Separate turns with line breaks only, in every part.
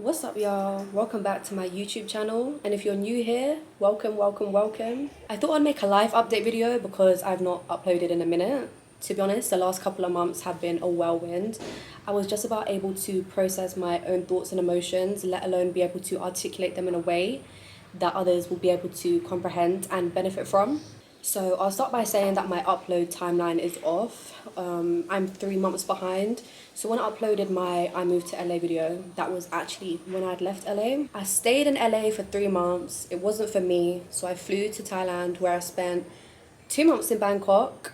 What's up, y'all? Welcome back to my YouTube channel. And if you're new here, welcome, welcome, welcome. I thought I'd make a live update video because I've not uploaded in a minute. To be honest, the last couple of months have been a whirlwind. I was just about able to process my own thoughts and emotions, let alone be able to articulate them in a way that others will be able to comprehend and benefit from. So I'll start by saying that my upload timeline is off. I'm 3 months behind. So when I uploaded my I moved to LA video, that was actually when I'd left LA. I stayed in LA for 3 months. It wasn't for me. So I flew to Thailand where I spent 2 months in Bangkok,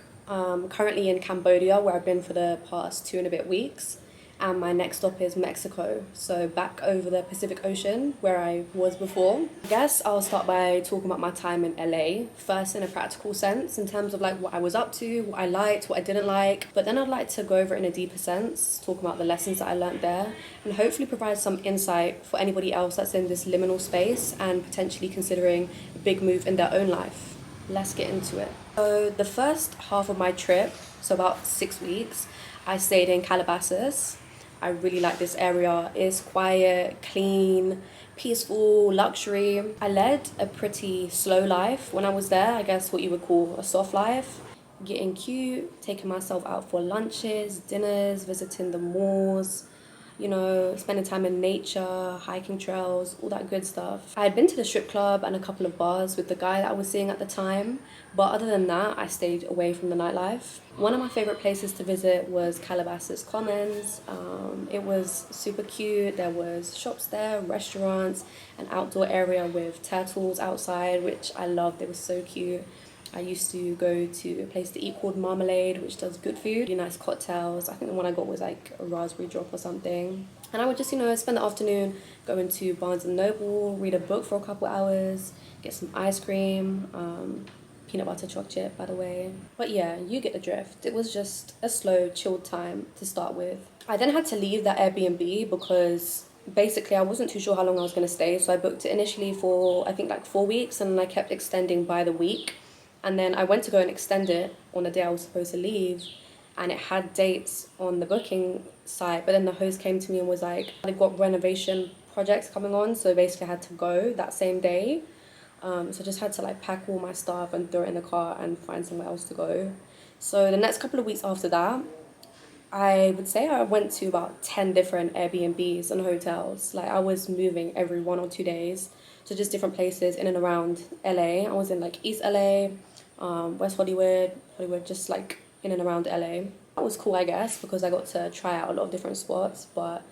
currently in Cambodia where I've been for the past 2 and a bit weeks. And my next stop is Mexico, so back over the Pacific Ocean where I was before. I guess I'll start by talking about my time in LA, first in a practical sense, in terms of like what I was up to, what I liked, what I didn't like, but then I'd like to go over it in a deeper sense, talk about the lessons that I learned there, and hopefully provide some insight for anybody else that's in this liminal space and potentially considering a big move in their own life. Let's get into it. So the first half of my trip, so about 6 weeks, I stayed in Calabasas. I really like this area. It's quiet, clean, peaceful, luxury. I led a pretty slow life when I was there, I guess what you would call a soft life. Getting cute, taking myself out for lunches, dinners, visiting the malls, spending time in nature, hiking trails, all that good stuff. I had been to the strip club and a couple of bars with the guy that I was seeing at the time, but other than that, I stayed away from the nightlife. One of my favorite places to visit was Calabasas Commons. It was super cute. There was shops there, restaurants, an outdoor area with turtles outside, which I loved. They were so cute. I used to go to a place to eat called Marmalade, which does good food, really nice cocktails. I think the one I got was like a raspberry drop or something. And I would just, spend the afternoon going to Barnes and Noble, read a book for a couple hours, get some ice cream, peanut butter chocolate, by the way. But yeah, you get the drift. It was just a slow, chilled time to start with. I then had to leave that Airbnb because basically I wasn't too sure how long I was going to stay. So I booked it initially for, I think, like 4 weeks, and then I kept extending by the week. And then I went to go and extend it on the day I was supposed to leave, and it had dates on the booking site, but then the host came to me and was like, they've got renovation projects coming on, so basically I had to go that same day. So I just had to like pack all my stuff and throw it in the car and find somewhere else to go. So the next couple of weeks after that, I would say I went to about 10 different Airbnbs and hotels. Like I was moving every 1 or 2 days to just different places in and around LA. I was in like East LA, West Hollywood, just like in and around LA. That was cool, I guess, because I got to try out a lot of different spots, but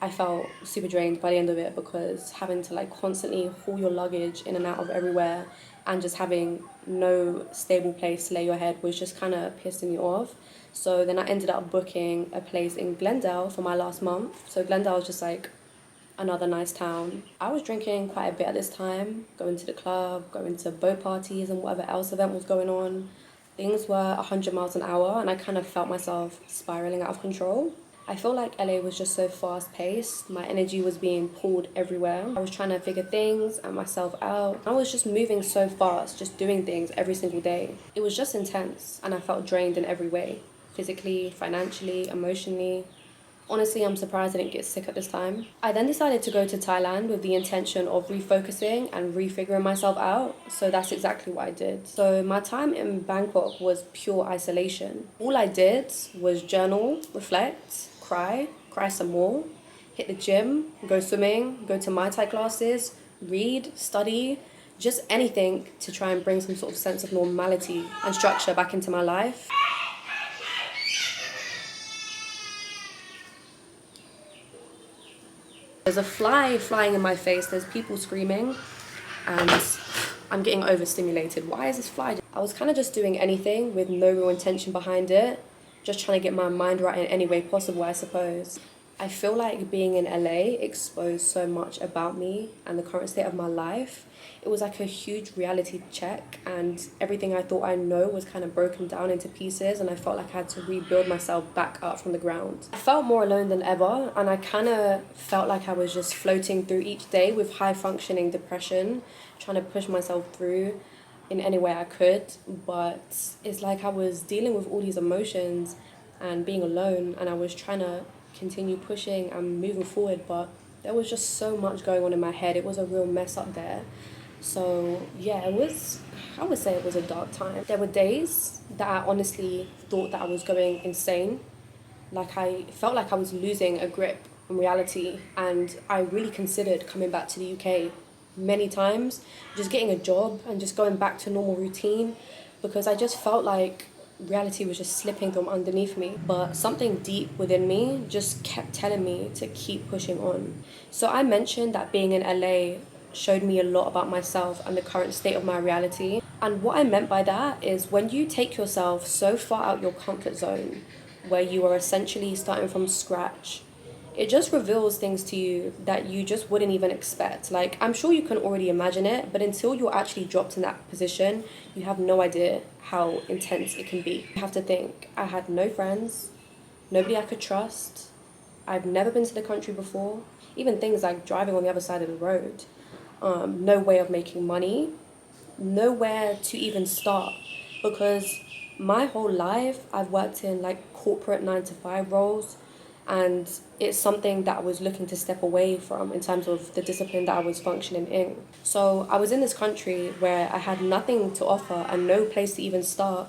I felt super drained by the end of it because having to like constantly haul your luggage in and out of everywhere and just having no stable place to lay your head was just kind of pissing me off. So then I ended up booking a place in Glendale for my last month. So Glendale was just like another nice town. I was drinking quite a bit at this time, going to the club, going to boat parties and whatever else event was going on. Things were 100 miles an hour and I kind of felt myself spiraling out of control. I feel like LA was just so fast paced. My energy was being pulled everywhere. I was trying to figure things and myself out. I was just moving so fast, just doing things every single day. It was just intense and I felt drained in every way. Physically, financially, emotionally. Honestly, I'm surprised I didn't get sick at this time. I then decided to go to Thailand with the intention of refocusing and refiguring myself out. So that's exactly what I did. So my time in Bangkok was pure isolation. All I did was journal, reflect, cry some more, hit the gym, go swimming, go to Muay Thai classes, read, study, just anything to try and bring some sort of sense of normality and structure back into my life. There's a fly flying in my face, there's people screaming, and I'm getting overstimulated. Why is this fly? I was kind of just doing anything with no real intention behind it, just trying to get my mind right in any way possible, I suppose. I feel like being in LA exposed so much about me and the current state of my life. It was like a huge reality check, and everything I thought I know was kind of broken down into pieces, and I felt like I had to rebuild myself back up from the ground. I felt more alone than ever, and I kind of felt like I was just floating through each day with high functioning depression, trying to push myself through in any way I could, but it's like I was dealing with all these emotions and being alone, and I was trying to continue pushing and moving forward, but There was just so much going on in my head. It was a real mess up there. So yeah, I would say it was a dark time. There were days that I honestly thought that I was going insane. Like I felt like I was losing a grip on reality, and I really considered coming back to the UK many times, just getting a job and just going back to normal routine, because I just felt like reality was just slipping from underneath me. But something deep within me just kept telling me to keep pushing on. So I mentioned that being in LA showed me a lot about myself and the current state of my reality. And what I meant by that is when you take yourself so far out your comfort zone, where you are essentially starting from scratch, it just reveals things to you that you just wouldn't even expect. Like, I'm sure you can already imagine it, but until you're actually dropped in that position, you have no idea how intense it can be. You have to think, I had no friends, nobody I could trust, I've never been to the country before, even things like driving on the other side of the road, no way of making money, nowhere to even start, because my whole life I've worked in like corporate 9 to 5 roles, and it's something that I was looking to step away from in terms of the discipline that I was functioning in. So I was in this country where I had nothing to offer and no place to even start,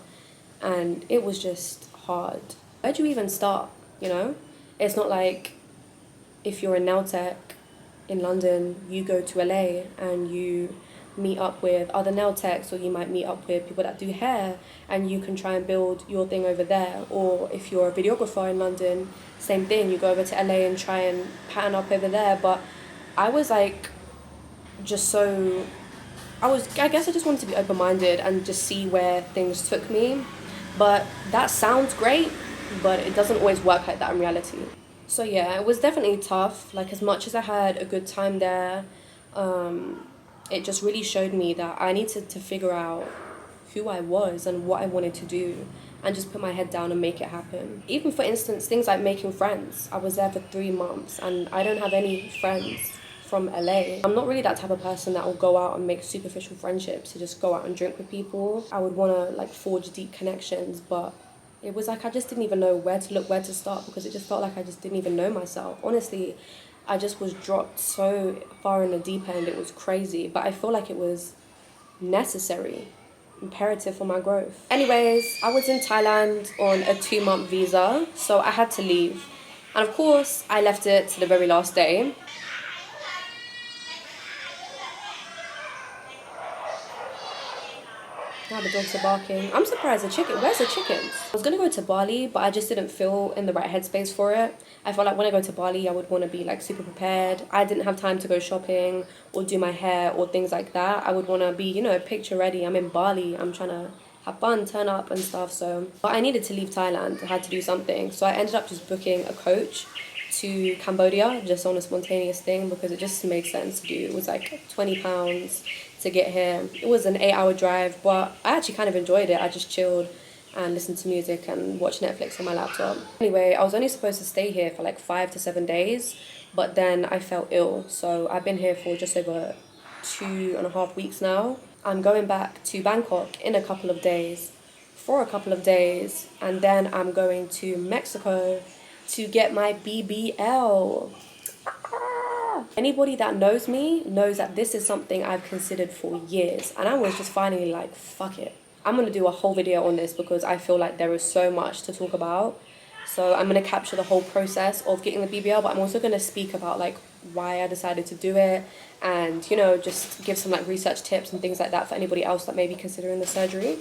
and it was just hard. Where do you even start, you know? It's not like if you're in Nailtech in London, you go to LA and you meet up with other nail techs, or you might meet up with people that do hair and you can try and build your thing over there. Or if you're a videographer in London, same thing, you go over to LA and try and pattern up over there. But I was like, I guess I just wanted to be open-minded and just see where things took me. But that sounds great, but it doesn't always work like that in reality. So yeah, it was definitely tough. Like, as much as I had a good time there, it just really showed me that I needed to figure out who I was and what I wanted to do, and just put my head down and make it happen. Even, for instance, things like making friends. I was there for 3 months and I don't have any friends from LA. I'm not really that type of person that will go out and make superficial friendships to just go out and drink with people. I would want to like forge deep connections, but it was like I just didn't even know where to look, where to start, because it just felt like I just didn't even know myself. Honestly, I just was dropped so far in the deep end, it was crazy. But I feel like it was necessary, imperative for my growth. Anyways, I was in Thailand on a 2-month visa, so I had to leave. And of course, I left it to the very last day. Now the dogs are barking. I'm surprised where's the chickens? I was gonna go to Bali, but I just didn't feel in the right headspace for it. I felt like when I go to Bali, I would want to be like super prepared. I didn't have time to go shopping or do my hair or things like that. I would want to be, you know, picture ready. I'm in Bali, I'm trying to have fun, turn up and stuff. So, but I needed to leave Thailand. I had to do something. So I ended up just booking a coach to Cambodia, just on a spontaneous thing, because it just made sense to do. It was like £20 to get here. It was an 8-hour drive, but I actually kind of enjoyed it. I just chilled and listened to music and watched Netflix on my laptop. Anyway, I was only supposed to stay here for like 5 to 7 days, but then I felt ill. So I've been here for just over 2.5 weeks now. I'm going back to Bangkok in a couple of days, for a couple of days, and then I'm going to Mexico to get my BBL. Anybody that knows me knows that this is something I've considered for years, and I was just finally like, fuck it. I'm going to do a whole video on this because I feel like there is so much to talk about. So I'm going to capture the whole process of getting the BBL, but I'm also going to speak about like why I decided to do it, and, you know, just give some like research tips and things like that for anybody else that may be considering the surgery.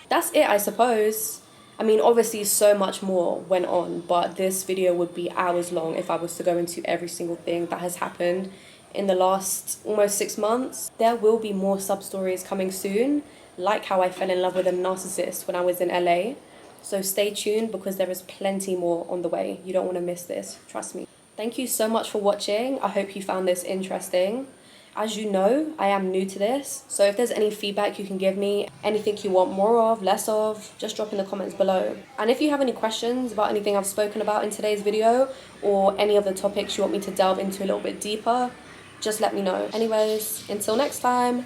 That's it, I suppose. I mean, obviously so much more went on, but this video would be hours long if I was to go into every single thing that has happened in the last almost 6 months. There will be more sub-stories coming soon, like how I fell in love with a narcissist when I was in LA. So stay tuned, because there is plenty more on the way. You don't want to miss this, trust me. Thank you so much for watching. I hope you found this interesting. As you know, I am new to this, so if there's any feedback you can give me, anything you want more of, less of, just drop in the comments below. And if you have any questions about anything I've spoken about in today's video, or any of the topics you want me to delve into a little bit deeper, just let me know. Anyways, until next time.